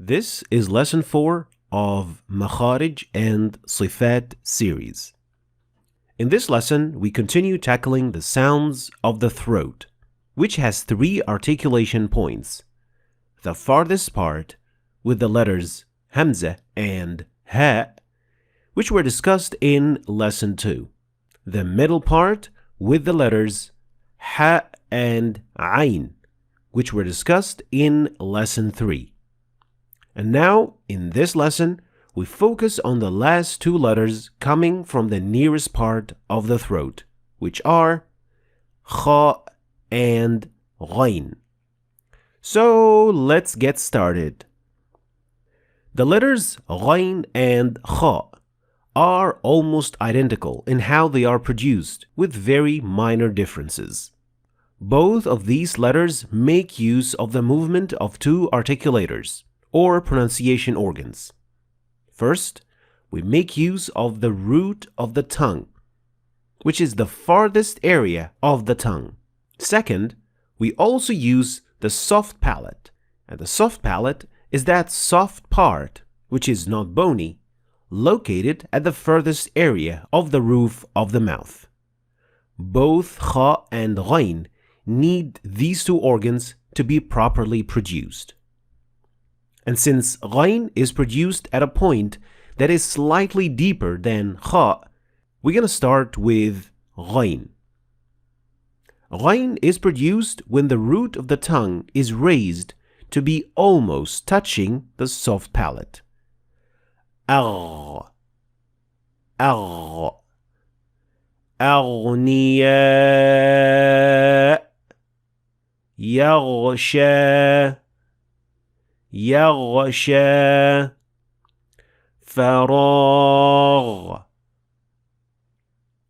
This is lesson 4 of Makharij and Sifat series. In this lesson, we continue tackling the sounds of the throat, which has 3 articulation points. The farthest part with the letters Hamza and Ha, which were discussed in lesson 2. The middle part with the letters Ha and Ain, which were discussed in lesson 3. And now, in this lesson, we focus on the last 2 letters coming from the nearest part of the throat, which are Kha and Ghain. So, let's get started. The letters Ghain and Kha are almost identical in how they are produced, with very minor differences. Both of these letters make use of the movement of 2 articulators, or pronunciation organs. First, we make use of the root of the tongue, which is the farthest area of the tongue. Second, we also use the soft palate, and the soft palate is that soft part, which is not bony, located at the furthest area of the roof of the mouth. Both Kha and Ghain need these 2 organs to be properly produced. And since Ghain is produced at a point that is slightly deeper than Kha, we're going to start with Ghain. Ghain is produced when the root of the tongue is raised to be almost touching the soft palate. Agh, agh, أغنياء يغشى يغشى فراغ.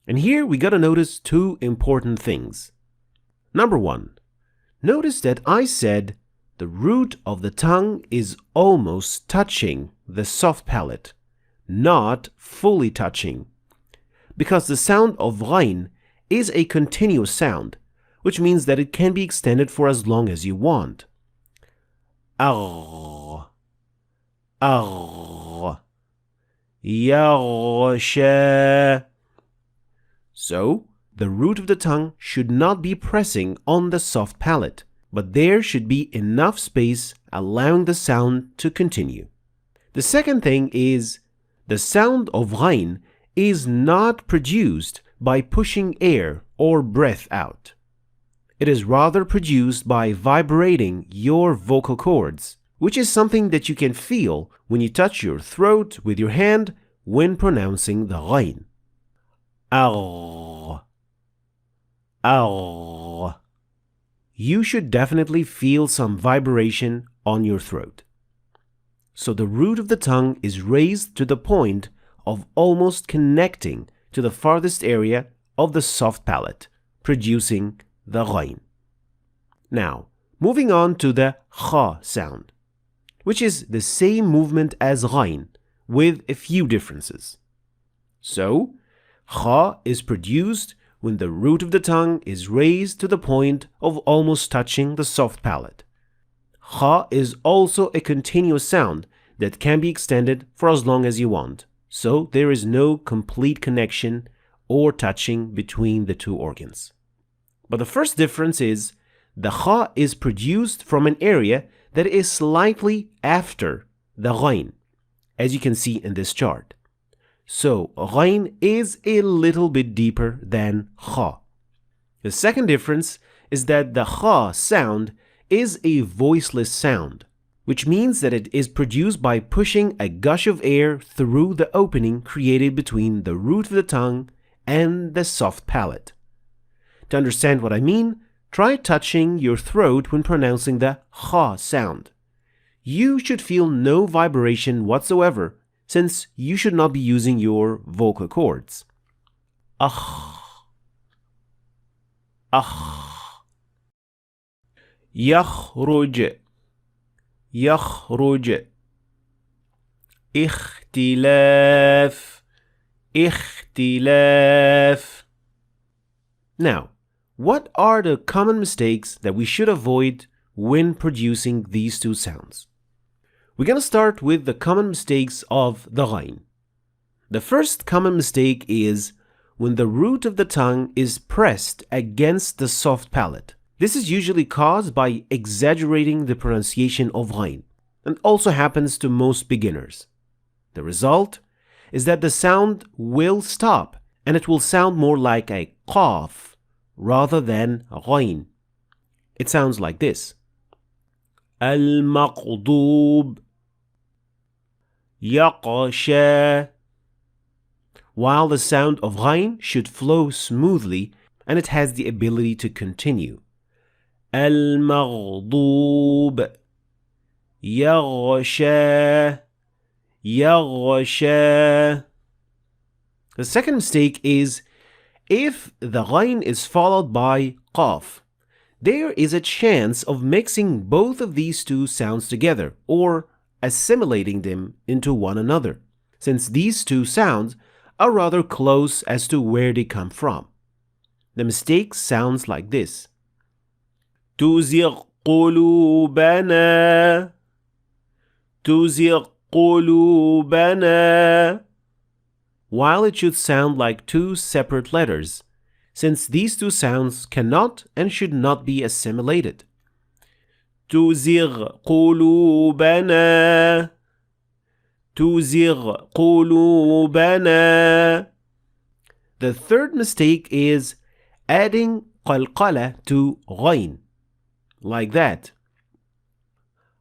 And here we gotta notice 2 important things. Number 1, notice that I said the root of the tongue is almost touching the soft palate, not fully touching, because the sound of Ghain is a continuous sound, which means that it can be extended for as long as you want. أغ أغ يغشى. So, the root of the tongue should not be pressing on the soft palate, but there should be enough space allowing the sound to continue. The second thing is, the sound of Ghain is not produced by pushing air or breath out. It is rather produced by vibrating your vocal cords, which is something that you can feel when you touch your throat with your hand when pronouncing the Ghain. Agh, agh. You should definitely feel some vibration on your throat. So the root of the tongue is raised to the point of almost connecting to the farthest area of the soft palate, producing the Ghain. Now, moving on to the Kha sound, which is the same movement as Ghain with a few differences. So, Kha is produced when the root of the tongue is raised to the point of almost touching the soft palate. Kha is also a continuous sound that can be extended for as long as you want, so there is no complete connection or touching between the 2 organs. But the first difference is the Kha is produced from an area that is slightly after the Ghain, as you can see in this chart. So Ghain is a little bit deeper than Kha. The second difference is that the Kha sound is a voiceless sound, which means that it is produced by pushing a gush of air through the opening created between the root of the tongue and the soft palate. To understand what I mean, try touching your throat when pronouncing the Kha sound. You should feel no vibration whatsoever, since you should not be using your vocal cords. Akh, akh. يخرج يخرج. اختلاف اختلاف. Now, what are the common mistakes that we should avoid when producing these 2 sounds? We're going to start with the common mistakes of the ghain. The first common mistake is when the root of the tongue is pressed against the soft palate. This is usually caused by exaggerating the pronunciation of ghain, and also happens to most beginners. The result is that the sound will stop and it will sound more like a qaf rather than ghain. It sounds like this: al-maqdoob, yaqsha. While the sound of ghain should flow smoothly and it has the ability to continue. Al-maghdoob, yaghsha, yaghsha. The second mistake is if the ghain is followed by qaf. There is a chance of mixing both of these two sounds together or assimilating them into one another, since these two sounds are rather close as to where they come from. The mistake sounds like this: تُزِغْ قُلُوبَنَا, تُزِغْ قُلُوبَنَا, while it should sound like two separate letters, since these two sounds cannot and should not be assimilated. تُزِغْ قُلُوبَنَا, تُزِغْ قُلُوبَنَا. The third mistake is adding qalqala to ghain, like that: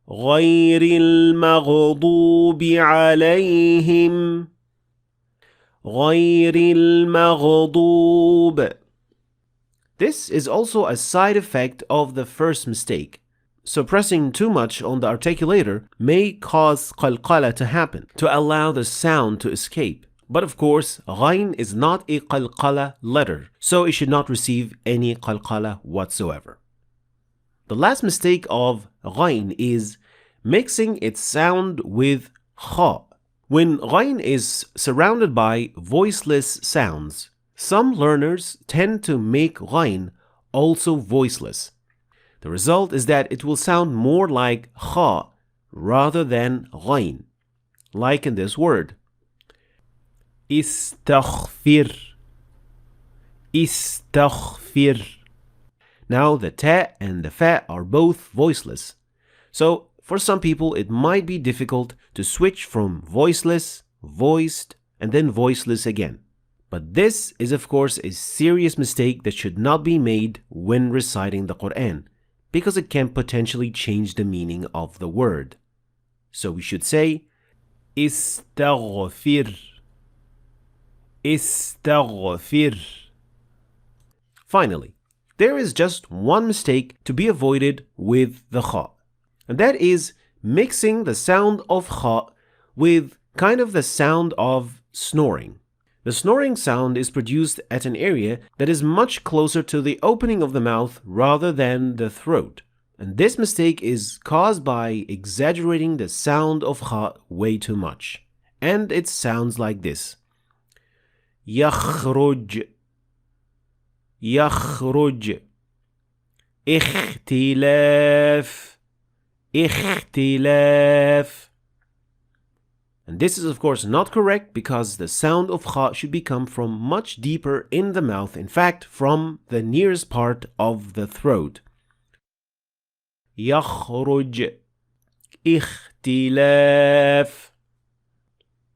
غَيْرِ الْمَغْضُوبِ عَلَيْهِمْ, غَيْرِ الْمَغْضُوبِ. This is also a side effect of the first mistake. So pressing too much on the articulator may cause qalqala to happen, to allow the sound to escape. But of course, ghain is not a qalqala letter, so it should not receive any qalqala whatsoever. The last mistake of ghain is mixing its sound with kha. When ghain is surrounded by voiceless sounds, some learners tend to make ghain also voiceless. The result is that it will sound more like kha rather than ghain, like in this word: istaghfir, istaghfir. Now the ta and the fa are both voiceless, so for some people it might be difficult to switch from voiceless, voiced, and then voiceless again. But this is of course a serious mistake that should not be made when reciting the Quran, because it can potentially change the meaning of the word. So we should say istaghfir, istaghfir. Finally, there is just one mistake to be avoided with the kha, and that is mixing the sound of kha with kind of the sound of snoring. The snoring sound is produced at an area that is much closer to the opening of the mouth rather than the throat. And this mistake is caused by exaggerating the sound of kha way too much. And it sounds like this: يخرج, يخرج, اختلاف, اختلاف. And this is of course not correct, because the sound of kha should come from much deeper in the mouth, in fact from the nearest part of the throat. يخرج, اختلاف.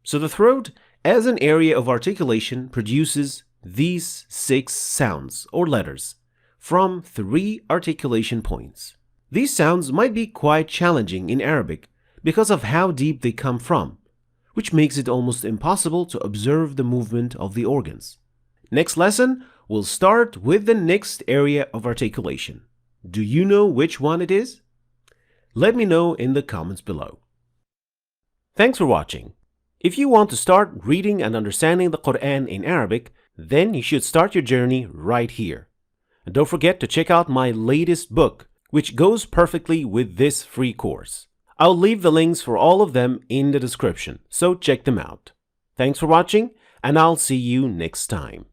So the throat, as an area of articulation, produces these 6 sounds or letters from 3 articulation points. These sounds might be quite challenging in Arabic because of how deep they come from, which makes it almost impossible to observe the movement of the organs. Next lesson, we'll start with the next area of articulation. Do you know which one it is? Let me know in the comments below. Thanks for watching. If you want to start reading and understanding the Quran in Arabic, then you should start your journey right here. And don't forget to check out my latest book, which goes perfectly with this free course. I'll leave the links for all of them in the description, so check them out. Thanks for watching, and I'll see you next time.